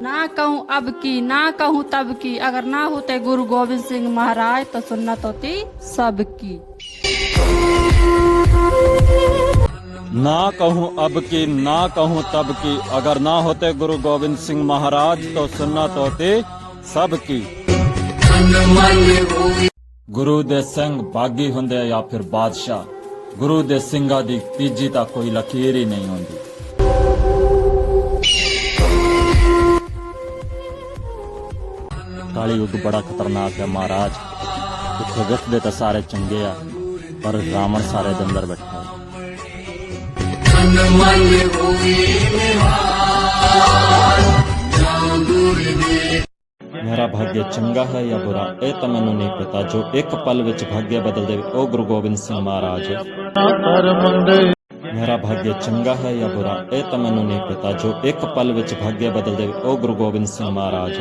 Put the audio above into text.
ना कहूँ अब की ना कहूँ तब की, अगर ना होते गुरु गोविंद सिंह महाराज तो सुन्नत होती सबकी। ना कहूँ अब की ना कहूँ तब की, अगर ना होते गुरु गोविंद सिंह महाराज तो सुन्नत होती सबकी। गुरु दे सिंह बागी हुंदे या फिर बादशाह, गुरु दे ਸਿੰਘਾਂ ਦੀ ਤੀਜੀ ਤਾਂ ਕੋਈ ਲਕੀਰ ਹੀ ਨਹੀਂ ਹੁੰਦੀ। ਕਾਲੀ ਯੁੱਗ ਬੜਾ ਖਤਰਨਾਕ ਹੈ ਮਹਾਰਾਜ। ਇੱਥੇ ਵਿਖਦੇ ਤਾਂ ਸਾਰੇ ਚੰਗੇ ਆ, ਪਰ ਰਾਵਣ ਸਾਰੇ ਦੇ ਅੰਦਰ ਬੈਠਾ ਹੈ। मेरा भाग्य चंगा है या बुरा ये तो मैनू नहीं पता, जो एक पल विच भाग्य बदल दे ओ गुरु गोबिंद सिंह महाराज। मेरा भाग्य चंगा है या बुरा ये तो मैनू नहीं पता, जो एक पल विच भाग्य बदल दे ओ गुरु गोबिंद सिंह महाराज।